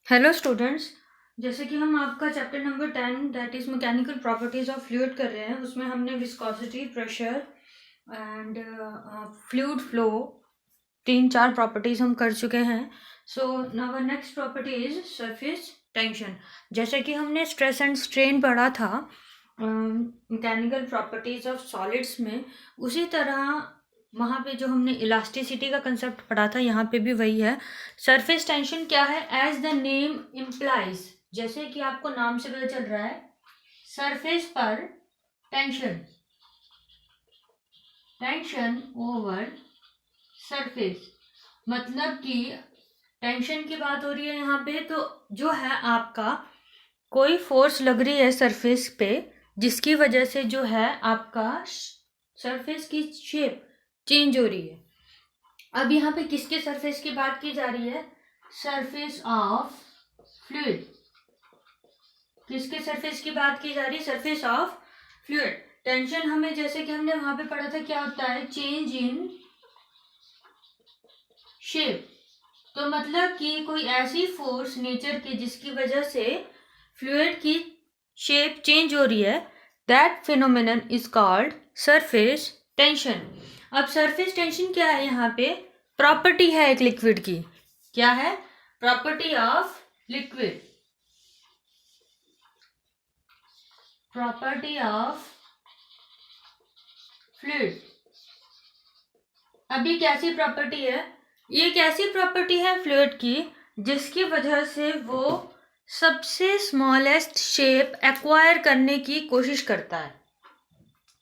Hello students. जैसे कि हम आपका chapter number 10 that is mechanical properties of fluid कर रहे हैं, उसमें हमने viscosity, pressure and fluid flow 3-4 properties हम कर चुके हैं। So now next property is surface tension. जैसे कि हमने स्ट्रेस एंड स्ट्रेन पढ़ा था मैकेनिकल प्रॉपर्टीज ऑफ सॉलिड्स में, उसी तरह वहाँ पे जो हमने इलास्टिसिटी का कंसेप्ट पढ़ा था यहाँ पे भी वही है। सरफेस टेंशन क्या है? एज द नेम इम्प्लाइज, जैसे कि आपको नाम से पता चल रहा है, सरफेस पर टेंशन, टेंशन ओवर सरफेस, मतलब कि टेंशन की बात हो रही है यहाँ पे। तो जो है आपका कोई फोर्स लग रही है सरफेस पे, जिसकी वजह से जो है आपका सरफेस की शेप चेंज हो रही है। अब यहाँ पे किसके सरफेस की बात की जा रही है? Surface of fluid. किसके सरफेस की बात की जा रही है? Surface of fluid. टेंशन हमें, जैसे कि हमने वहां पे पढ़ा था, क्या होता है? Change in shape. तो मतलब कि कोई ऐसी फोर्स नेचर की जिसकी वजह से फ्लूइड की शेप चेंज हो रही है, that phenomenon is called surface tension. अब सरफेस टेंशन क्या है? यहाँ पे प्रॉपर्टी है एक लिक्विड की। क्या है? Property of liquid, property of fluid. अभी कैसी प्रॉपर्टी है? ये कैसी प्रॉपर्टी है फ्लूइड की जिसकी वजह से वो सबसे स्मॉलेस्ट शेप एक्वायर करने की कोशिश करता है।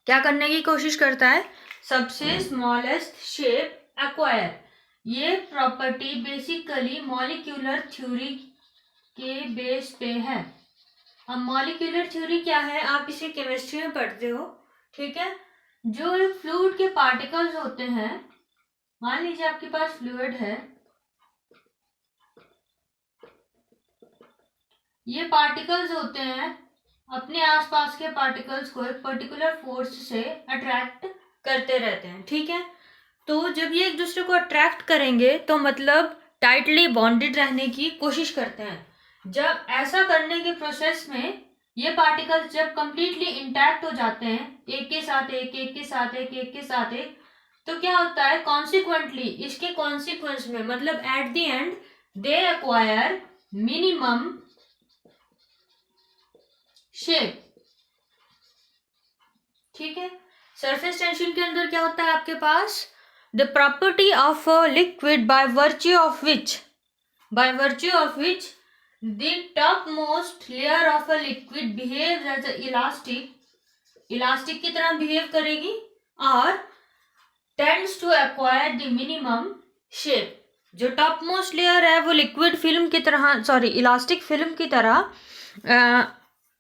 क्या करने की कोशिश करता है? सबसे स्मॉलेस्ट शेप एक्वायर। ये प्रॉपर्टी बेसिकली मॉलिक्यूलर थ्योरी के बेस पे है। अब मॉलिक्यूलर थ्योरी क्या है? आप इसे केमिस्ट्री में पढ़ते हो, ठीक है। जो एक फ्लूइड के पार्टिकल्स होते हैं, मान लीजिए आपके पास फ्लूइड है, ये पार्टिकल्स होते हैं, अपने आसपास के पार्टिकल्स को एक पर्टिकुलर फोर्स से अट्रैक्ट करते रहते हैं, ठीक है। तो जब ये एक दूसरे को अट्रैक्ट करेंगे तो मतलब टाइटली बॉन्डेड रहने की कोशिश करते हैं। जब ऐसा करने के प्रोसेस में ये पार्टिकल्स जब कंप्लीटली इंटैक्ट हो जाते हैं, एक के साथ एक, एक के साथ एक, एक के साथ एक, तो क्या होता है? कॉन्सिक्वेंटली, इसके कॉन्सिक्वेंस में, मतलब at the and they acquire minimum shape, ठीक है। सरफेस टेंशन के अंदर क्या होता है आपके पास? The property of a liquid by virtue of which, by virtue of which the top most layer of a liquid behave as elastic, elastic की तरह बिहेव करेगी और tends to acquire the minimum shape. जो top most layer है वो liquid film की तरह, sorry, elastic film की तरह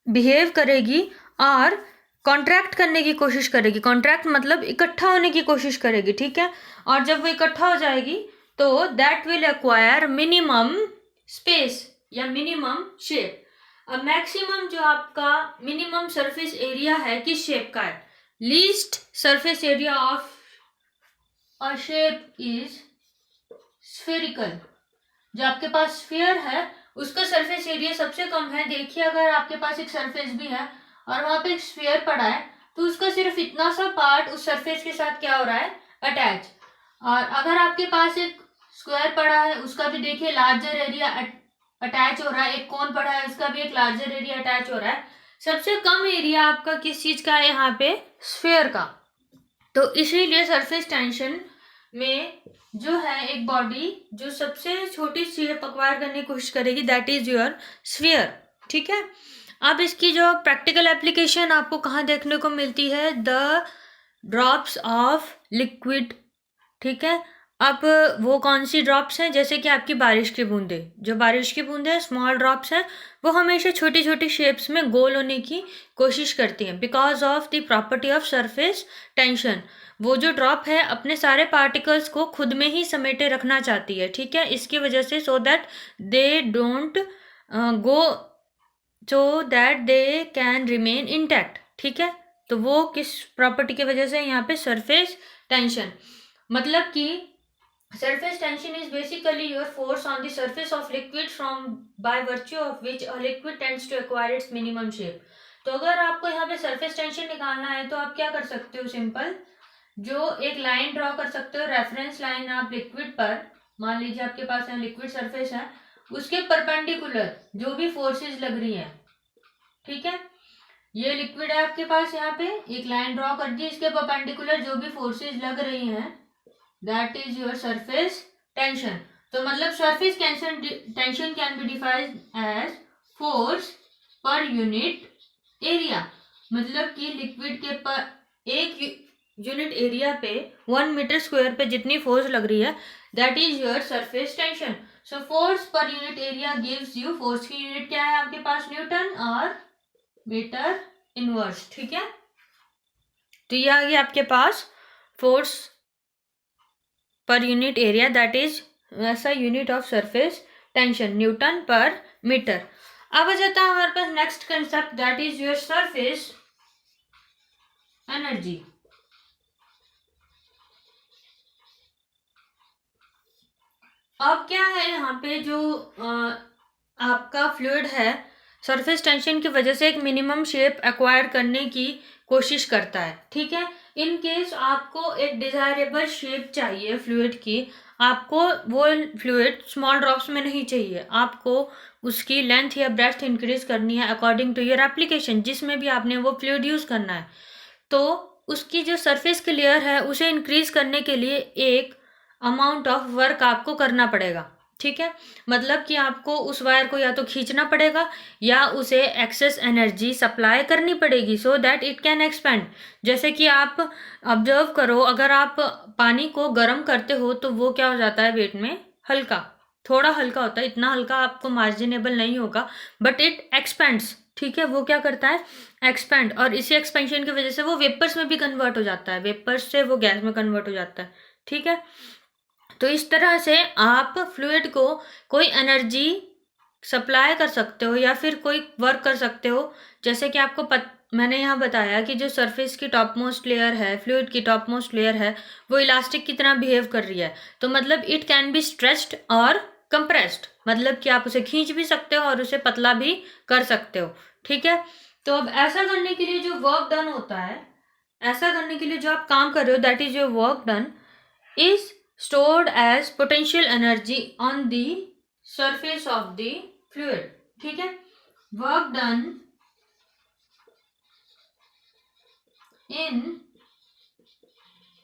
बिहेव करेगी और कॉन्ट्रैक्ट करने की कोशिश करेगी। कॉन्ट्रैक्ट मतलब इकट्ठा होने की कोशिश करेगी, ठीक है। और जब वो इकट्ठा हो जाएगी तो that will acquire minimum space या मिनिमम शेप। अब मैक्सिमम जो आपका मिनिमम सरफेस एरिया है किस शेप का है? Least surface area of a shape is spherical. जो आपके पास स्फीयर है उसका सरफेस एरिया सबसे कम है। देखिए, अगर आपके पास एक सरफेस भी है और वहां पे एक स्फीयर पड़ा है तो उसका सिर्फ इतना सा पार्ट उस सरफेस के साथ क्या हो रहा है? अटैच। और अगर आपके पास एक स्क्वायर पड़ा है, उसका भी देखिए लार्जर एरिया अटैच हो रहा है। एक कोन पड़ा है, उसका भी एक लार्जर एरिया अटैच हो रहा है। सबसे कम एरिया आपका किस चीज का है यहाँ पे? स्फीयर का। तो इसीलिए सरफेस टेंशन में जो है एक बॉडी जो सबसे छोटी शेप एक्वायर करने की कोशिश करेगी, दैट इज योर स्फीयर, ठीक है। अब इसकी जो प्रैक्टिकल एप्लीकेशन आपको कहाँ देखने को मिलती है? द ड्रॉप्स ऑफ लिक्विड, ठीक है। अब वो कौन सी ड्रॉप्स हैं? जैसे कि आपकी बारिश की बूंदें, जो बारिश की बूंदें स्मॉल ड्रॉप्स हैं, वो हमेशा छोटी छोटी शेप्स में गोल होने की कोशिश करती हैं because of the property of surface tension. वो जो ड्रॉप है अपने सारे पार्टिकल्स को खुद में ही समेटे रखना चाहती है, ठीक है। इसकी वजह से so that they don't go, so that they can remain intact, ठीक है। तो वो किस प्रॉपर्टी की वजह से? यहाँ पे सरफेस टेंशन, मतलब कि Surface tension is basically your force on the surface of liquid from by virtue of which a liquid tends to acquire its minimum shape. तो अगर आपको यहाँ पे सरफेस टेंशन निकालना है तो आप क्या कर सकते हो, सिंपल जो एक लाइन ड्रॉ कर सकते हो, रेफरेंस लाइन आप लिक्विड पर, मान लीजिए आपके पास यहाँ लिक्विड सरफेस है, उसके परपेंडिकुलर जो भी फोर्सेस लग रही हैं, ठीक है, ये लिक्विड है आपके पास, यहाँ पे एक लाइन ड्रॉ कर दी, इसके परपेंडिकुलर जो भी फोर्सेस लग रही हैं that is your surface tension. तो मतलब surface tension can be defined as force पर यूनिट एरिया. मतलब कि लिक्विड के पर एक यूनिट एरिया पे 1 मीटर स्क्वायर पे जितनी फोर्स लग रही है that is your surface tension. So force पर unit area gives you, force की यूनिट क्या है आपके पास, न्यूटन और मीटर इनवर्स. ठीक है, तो ये आ गया आपके पास फोर्स पर यूनिट एरिया दैट इज ऐसा unit of surface tension, newton पर मीटर. अब आ जाता है हमारे पास next concept that is your surface energy. अब क्या है यहाँ पे जो आपका फ्लूइड है सरफेस टेंशन की वजह से एक मिनिमम शेप एक्वायर करने की कोशिश करता है. ठीक है, इन केस आपको एक डिजायरेबल शेप चाहिए फ्लूइड की, आपको वो फ्लूइड स्मॉल ड्रॉप्स में नहीं चाहिए, आपको उसकी लेंथ या ब्रेड्थ इंक्रीज करनी है अकॉर्डिंग टू योर एप्लीकेशन जिसमें भी आपने वो फ्लूइड यूज करना है. तो उसकी जो सरफेस की लेयर है उसे इंक्रीज करने के लिए एक अमाउंट ऑफ वर्क आपको करना पड़ेगा. ठीक है, मतलब कि आपको उस वायर को या तो खींचना पड़ेगा या उसे एक्सेस एनर्जी सप्लाई करनी पड़ेगी so that it can expand. जैसे कि आप ऑब्जर्व करो, अगर आप पानी को गर्म करते हो तो वो क्या हो जाता है वेट में हल्का, थोड़ा हल्का होता है, इतना हल्का आपको मार्जिनेबल नहीं होगा, बट इट एक्सपेंड्स. ठीक है, वो क्या करता है, एक्सपेंड, और इसी एक्सपेंशन की वजह से वो वेपर्स में भी कन्वर्ट हो जाता है, वेपर्स से वो गैस में कन्वर्ट हो जाता है. ठीक है, तो इस तरह से आप फ्लूइड को कोई एनर्जी सप्लाई कर सकते हो या फिर कोई वर्क कर सकते हो. जैसे कि आपको मैंने यहाँ बताया कि जो सरफेस की टॉप मोस्ट लेयर है, फ्लूइड की टॉप मोस्ट लेयर है, वो इलास्टिक की तरह बिहेव कर रही है. तो मतलब इट कैन बी स्ट्रेच्ड और कंप्रेस्ड, मतलब कि आप उसे खींच भी सकते हो और उसे पतला भी कर सकते हो. ठीक है, तो अब ऐसा करने के लिए जो वर्क डन होता है, ऐसा करने के लिए जो आप काम कर रहे हो that is your work done is stored as potential energy on the surface of the fluid. ठीक है, work done in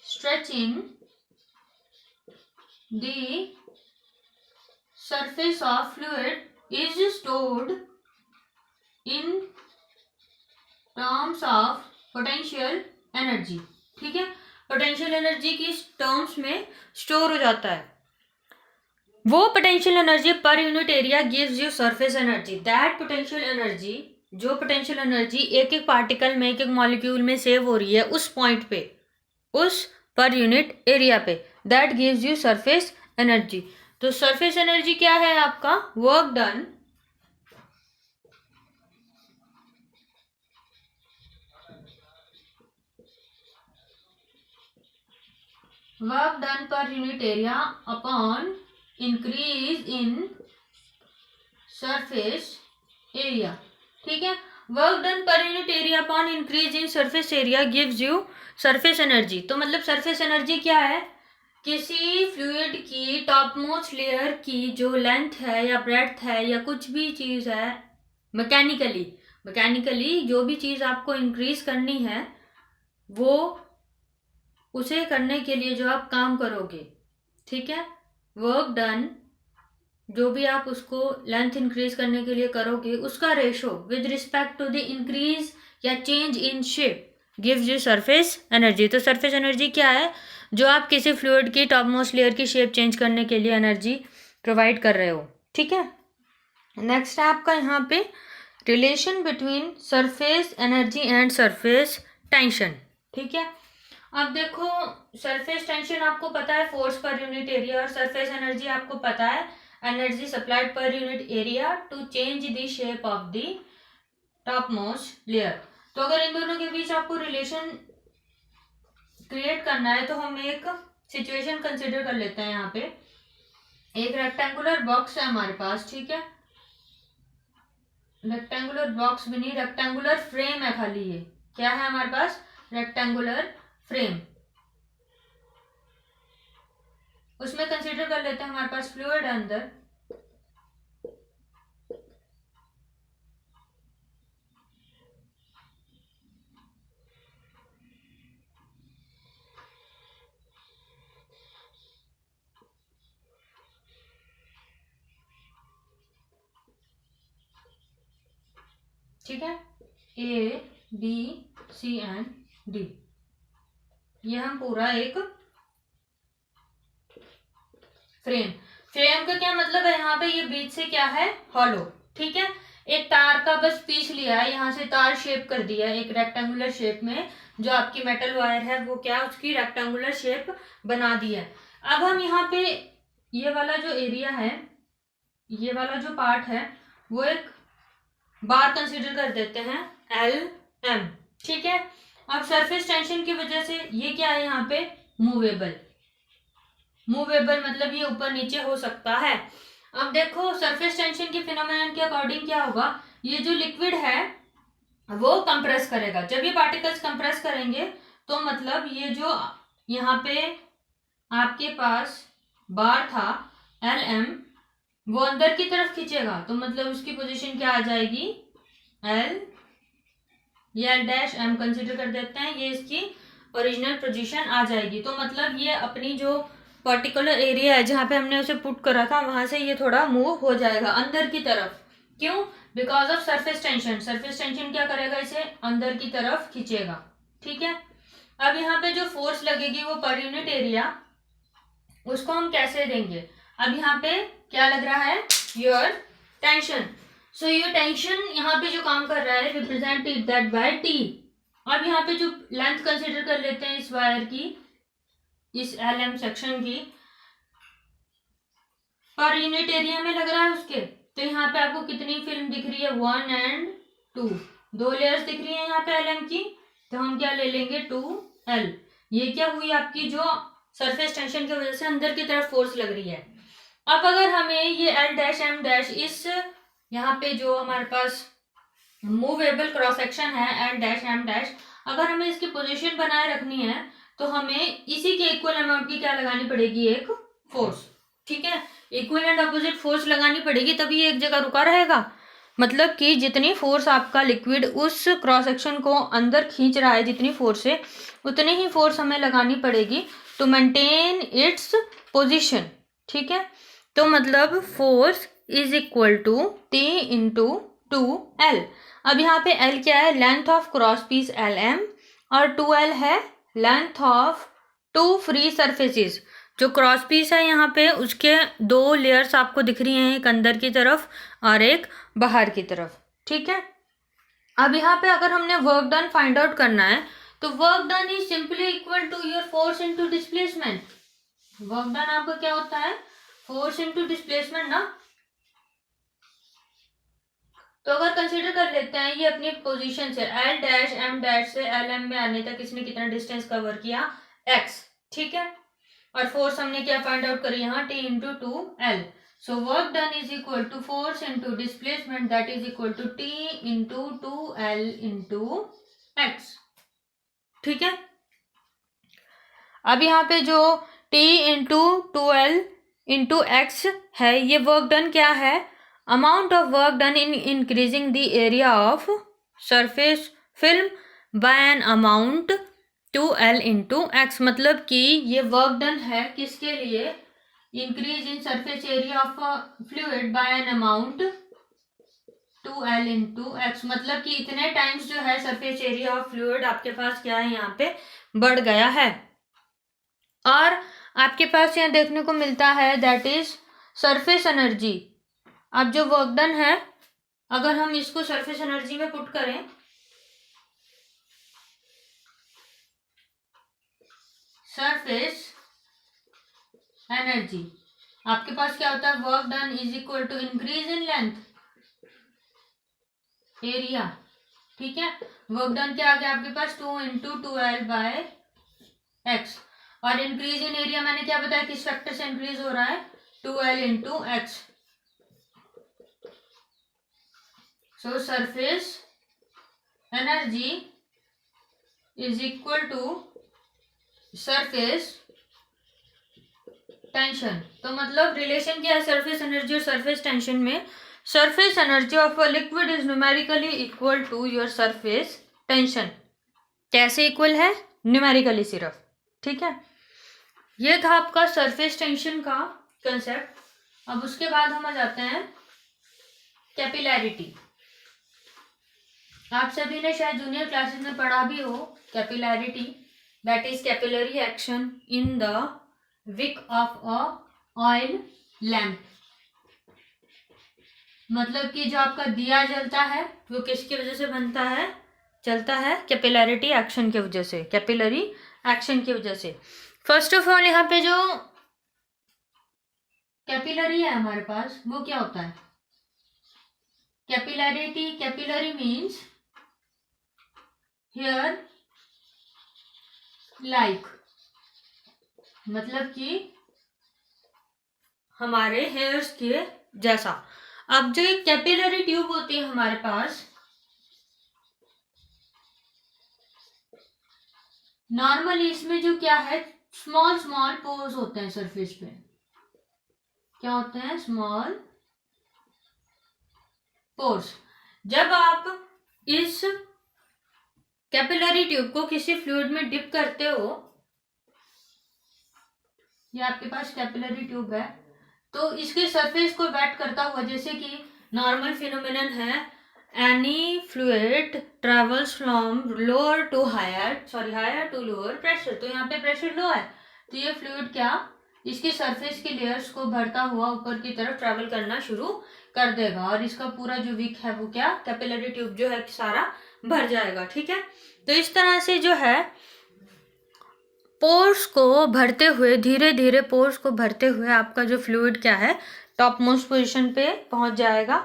stretching the surface of fluid is stored in terms of potential energy. ठीक है, potential energy की terms में store हो जाता है. वो पोटेंशियल एनर्जी पर unit area gives you surface energy. That potential energy, जो पोटेंशियल एनर्जी एक एक पार्टिकल में, एक एक मॉलिक्यूल में सेव हो रही है उस पॉइंट पे, उस पर यूनिट एरिया पे, that gives you surface energy. तो सरफेस एनर्जी क्या है आपका, work done per unit area upon increase in surface area. ठीक है, वर्क डन पर unit area upon increase in surface area gives you surface energy. तो मतलब सरफेस एनर्जी क्या है, किसी फ्लूइड की टॉप मोस्ट लेयर की जो लेंथ है या ब्रेड्थ है या कुछ भी चीज है, मैकेनिकली जो भी चीज आपको इंक्रीज करनी है, वो उसे करने के लिए जो आप काम करोगे, ठीक है, वर्क डन जो भी आप उसको लेंथ इंक्रीज करने के लिए करोगे उसका ratio with respect to the increase या change in shape gives you surface energy. तो सरफेस एनर्जी क्या है, जो आप किसी फ्लूइड की टॉप मोस्ट लेयर की शेप चेंज करने के लिए एनर्जी प्रोवाइड कर रहे हो. ठीक है, नेक्स्ट है आपका यहाँ पे relation between surface energy and surface tension. ठीक है, अब देखो सरफेस टेंशन आपको पता है फोर्स पर यूनिट एरिया, और सरफेस एनर्जी आपको पता है energy supplied per unit area to change the shape of the top most layer. तो अगर इन दोनों के बीच आपको रिलेशन क्रिएट करना है तो हम एक सिचुएशन कंसिडर कर लेते हैं। यहाँ पे एक रेक्टेंगुलर बॉक्स है हमारे पास, ठीक है, रेक्टेंगुलर बॉक्स भी नहीं, रेक्टेंगुलर फ्रेम है खाली। ये क्या है हमारे पास? Rectangular frame. उसमें कंसीडर कर लेते हैं हमारे पास फ्लूइड है अंदर, ठीक है, A B C and D। ये हम पूरा एक फ्रेम का क्या मतलब है? यहाँ पे ये बीच से क्या है? हॉलो, ठीक है। एक तार का बस पीस लिया है, यहाँ से तार शेप कर दिया है एक रेक्टेंगुलर शेप में। जो आपकी मेटल वायर है वो क्या, उसकी रेक्टेंगुलर शेप बना दी है। अब हम यहाँ पे ये वाला जो एरिया है, ये वाला जो पार्ट है, वो एक बार कंसीडर कर देते हैं LM, ठीक है। अब सरफेस टेंशन की वजह से ये क्या है यहाँ पे? मूवेबल मतलब ये ऊपर नीचे हो सकता है। अब देखो सरफेस टेंशन के फिनोमेनन के अकॉर्डिंग क्या होगा, ये जो लिक्विड है वो कंप्रेस करेगा। जब ये पार्टिकल्स कंप्रेस करेंगे तो मतलब ये जो यहाँ पे आपके पास बार था LM, वो अंदर की तरफ खींचेगा, तो मतलब उसकी पोजीशन क्या आ जाएगी? L, ये L' कंसिडर कर देते हैं, ये इसकी ओरिजिनल पोजीशन आ जाएगी। तो मतलब ये अपनी जो पर्टिकुलर एरिया है जहाँ पे हमने उसे पुट करा था, वहां से ये थोड़ा मूव हो जाएगा अंदर की तरफ। क्यों? Because of surface tension. Surface tension क्या करेगा? इसे अंदर की तरफ खींचेगा, ठीक है। अब यहाँ पे जो फोर्स लगेगी वो पर यूनिट एरिया, उसको हम कैसे देंगे? अब यहाँ पे क्या लग रहा है? Your tension. So your tension यहाँ पे जो काम कर रहा है, represent it that bye T। अब यहाँ पे जो लेंथ कंसिडर कर लेते हैं इस वायर की, इस LM सेक्शन की, पर यूनिट एरिया में लग रहा है उसके। तो यहाँ पे आपको कितनी फिल्म दिख रही है? 1 और 2, 2 लेयर्स दिख रही है यहाँ पे LM की। तो हम क्या ले लेंगे? 2L। ये क्या हुई? आपकी जो सरफेस टेंशन की वजह से अंदर की तरफ फोर्स लग रही है। अब अगर हमें ये L', M' इस यहाँ पे जो हमारे पास मूवेबल क्रॉस सेक्शन है L', M', अगर हमें इसकी पोजीशन बनाए रखनी है तो हमें इसी के इक्वल अमाउंट की क्या लगानी पड़ेगी? एक फोर्स, ठीक है। इक्वल एंड अपोजिट फोर्स लगानी पड़ेगी, तभी ये एक जगह रुका रहेगा। मतलब कि जितनी फोर्स आपका लिक्विड उस क्रॉस सेक्शन को अंदर खींच रहा है, जितनी फोर्स है उतनी ही फोर्स हमें लगानी पड़ेगी टू मेंटेन इट्स पोजीशन, ठीक है। तो मतलब force is equal to T into 2L। अब यहाँ पे L क्या है? Length of cross piece LM, और 2L है लेंथ ऑफ 2 फ्री सरफेसेस। जो क्रॉस पीस है यहाँ पे, उसके 2 लेयर्स आपको दिख रही हैं, एक अंदर की तरफ और एक बाहर की तरफ, ठीक है। अब यहाँ पे अगर हमने वर्क डन फाइंड आउट करना है तो work done is simply equal to your force into displacement. Work done आपका क्या होता है? फोर्स इनटू डिस्प्लेसमेंट ना। तो अगर कंसीडर कर लेते हैं ये अपनी पोजीशन से L', M' से LM में आने तक इसने कितना डिस्टेंस कवर किया? X, ठीक है। और फोर्स हमने क्या फाइंड आउट करी यहाँ? T into 2L। So work done is equal to force into displacement, that is equal to T into 2L into X, ठीक है। अब यहाँ पे जो T into 2L into X है, ये वर्क डन क्या है? Amount of work done in increasing the area of surface film by an amount 2L into X। मतलब कि ये वर्क डन है किसके लिए? Increase in surface area of fluid by an amount 2L into X। मतलब कि इतने times जो है सरफेस एरिया ऑफ फ्लूइड आपके पास क्या है? यहाँ पे बढ़ गया है। और आपके पास यहाँ देखने को मिलता है दैट इज सरफेस एनर्जी। अब जो वर्क डन है, अगर हम इसको सरफेस एनर्जी में पुट करें, सरफेस एनर्जी, आपके पास क्या होता है? Work done is equal to increase in length area, ठीक है। वर्क डन क्या आ गया आपके पास? 2 इंटू 2L बाय X। और इंक्रीज इन एरिया मैंने क्या बताया, किस फैक्टर से इंक्रीज हो रहा है, 2L into H. So surface energy is equal to surface tension. तो मतलब रिलेशन क्या है सरफेस एनर्जी और सरफेस टेंशन में, surface energy of a liquid is numerically equal to your surface tension. कैसे इक्वल है, न्यूमेरिकली सिर्फ. ठीक है, ये था आपका सरफेस टेंशन का कंसेप्ट. अब उसके बाद हम आ जाते हैं कैपिलैरिटी. आप सभी ने शायद जूनियर क्लासेस में पढ़ा भी हो capillarity, that is capillary action in the wick of a oil lamp. मतलब कि जो आपका दिया जलता है वो किसकी वजह से बनता है, चलता है कैपिलैरिटी एक्शन की वजह से, कैपिलरी एक्शन की वजह से. फर्स्ट ऑफ ऑल यहाँ पे जो कैपिलरी है हमारे पास वो क्या होता है, capillarity, capillary means hair like, मतलब कि हमारे हेयर्स के जैसा. अब जो एक कैपिलरी ट्यूब होती है हमारे पास, नॉर्मली इसमें जो क्या है, स्मॉल स्मॉल पोर्स होते हैं सरफेस पे. क्या होते हैं, स्मॉल पोर्स. जब आप इस कैपिलरी ट्यूब को किसी फ्लूइड में डिप करते हो, ये आपके पास कैपिलरी ट्यूब है, तो इसके सरफेस को वेट करता हुआ, जैसे कि नॉर्मल फिनोमिनन है, any fluid travels from lower to higher, higher to lower pressure. तो यहाँ पे प्रेशर लो है, तो ये फ्लूइड क्या इसके सरफेस की लेयर्स को भरता हुआ ऊपर की तरफ ट्रैवल करना शुरू कर देगा, और इसका पूरा जो विक है वो क्या, कैपिलरी ट्यूब जो है सारा भर जाएगा. ठीक है, तो इस तरह से जो है पोर्स को भरते हुए, धीरे धीरे पोर्स को भरते हुए आपका जो फ्लूइड क्या है टॉप मोस्ट पोजिशन पे पहुंच जाएगा,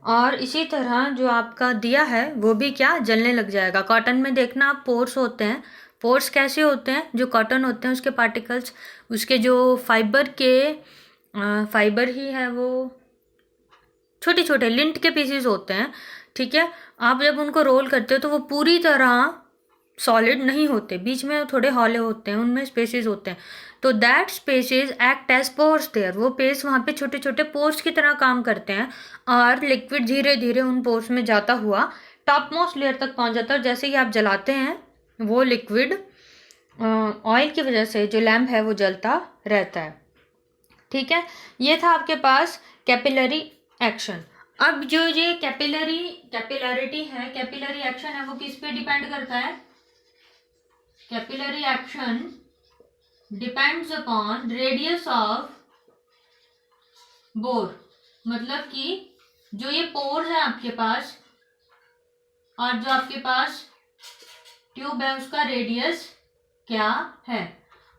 और इसी तरह जो आपका दिया है वो भी क्या, जलने लग जाएगा. कॉटन में देखना आप पोर्स होते हैं, पोर्स कैसे होते हैं, जो कॉटन होते हैं उसके पार्टिकल्स, उसके जो फाइबर ही है वो छोटे छोटे लिंट के पीसेस होते हैं. ठीक है, आप जब उनको रोल करते हो तो वो पूरी तरह सॉलिड नहीं होते, बीच में थोड़े हॉले होते हैं, उनमें स्पेसेस होते हैं. तो that spaces act as pores there, वो पेस वहाँ पे छोटे छोटे पोर्स की तरह काम करते हैं, और लिक्विड धीरे धीरे उन पोर्स में जाता हुआ टॉप मोस्ट लेयर तक पहुँच जाता है. और जैसे ही आप जलाते हैं वो लिक्विड ऑयल की वजह से जो लैम्प है वो जलता रहता है. ठीक है, ये था आपके पास कैपिलरी एक्शन. अब जो ये कैपिलरिटी है, कैपिलरी एक्शन है, वो किस पे डिपेंड करता है, capillary action depends upon radius of bore. मतलब कि जो ये पोर्स है आपके पास और जो आपके पास ट्यूब है उसका रेडियस क्या है,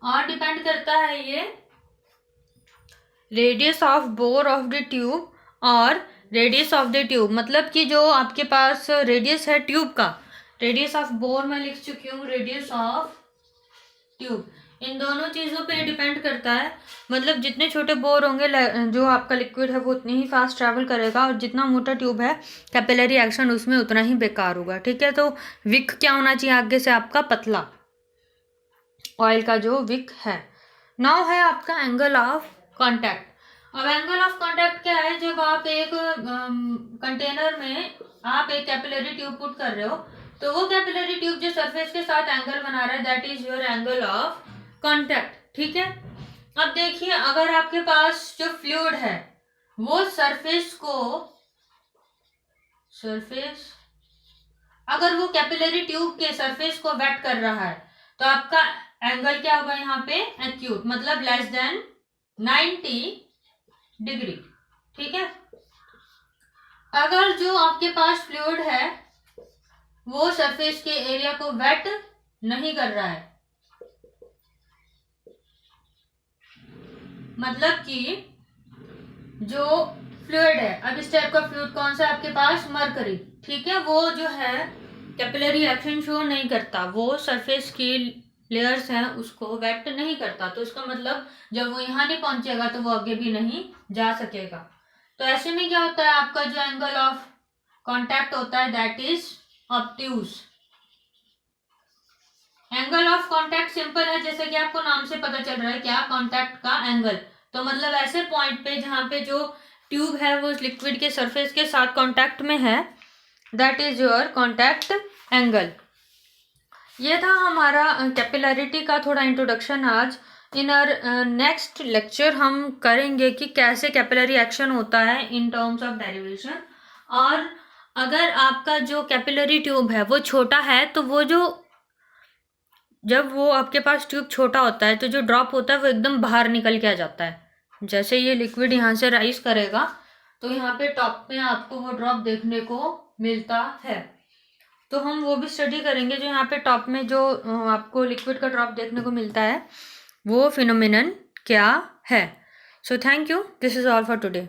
और डिपेंड करता है ये radius of bore of the tube और रेडियस ऑफ द ट्यूब. मतलब कि जो आपके पास रेडियस है ट्यूब का, रेडियस ऑफ बोर मैं लिख चुकी हूँ, रेडियस ऑफ ट्यूब, इन दोनों चीज़ों पे डिपेंड करता है. मतलब जितने छोटे बोर होंगे जो आपका लिक्विड है वो उतनी ही फास्ट ट्रैवल करेगा, और जितना मोटा ट्यूब है कैपिलरी एक्शन उसमें उतना ही बेकार होगा. ठीक है, तो विक क्या होना चाहिए आगे से आपका, पतला, ऑयल का जो विक है. नाउ है आपका एंगल ऑफ कॉन्टैक्ट. अब एंगल ऑफ कॉन्टैक्ट क्या है, जब आप एक कंटेनर में आप एक कैपिलरी ट्यूब पुट कर रहे हो, तो वो कैपिलरी ट्यूब जो सरफेस के साथ एंगल बना रहा है that is your angle of contact. ठीक है, अब देखिए अगर आपके पास जो फ्लूइड है वो अगर वो कैपिलरी ट्यूब के सरफेस को वेट कर रहा है तो आपका एंगल क्या होगा यहाँ पे, एक्यूट, मतलब लेस देन 90 डिग्री. ठीक है, अगर जो आपके पास फ्लूइड है वो सरफेस के एरिया को वेट नहीं कर रहा है, मतलब कि जो फ्लूइड है, अब इस टाइप का फ्लूइड कौन सा आपके पास, मरकरी. ठीक है, वो जो है कैपिलरी एक्शन शो नहीं करता, वो सरफेस की लेयर्स हैं उसको वेट नहीं करता, तो इसका मतलब जब वो यहाँ नहीं पहुंचेगा तो वो आगे भी नहीं जा सकेगा। तो ऐसे में क्या होता है, आपका जो एंगल ऑफ कांटेक्ट होता है that is obtuse. Angle of contact simple है, जैसे कि आपको नाम से पता चल रहा है क्या, कांटेक्ट का एंगल। तो मतलब ऐसे पॉइंट पे जहां पे जो ट्यूब है वो लिक्विड के सरफेस के साथ कांटेक्ट में है, that is your contact angle. ये था हमारा कैपिलरिटी का थोड़ा इंट्रोडक्शन आज। इन आवर नेक्स्ट लेक्चर हम करेंगे कि कैसे कैपिलरी एक्शन होता है इन टर्म्स ऑफ डेरिवेशन। और अगर आपका जो कैपिलरी ट्यूब है वो छोटा है तो वो जो जब वो आपके पास ट्यूब छोटा होता है तो जो ड्रॉप होता है वो एकदम बाहर निकल के आ जाता है। जैसे ये लिक्विड यहाँ से राइज करेगा तो यहाँ पे टॉप में आपको वो ड्रॉप देखने को मिलता है। तो हम वो भी स्टडी करेंगे जो यहाँ पे टॉप में जो आपको लिक्विड का ड्रॉप देखने को मिलता है वो फिनोमिनन क्या है। So thank you, this is all for today.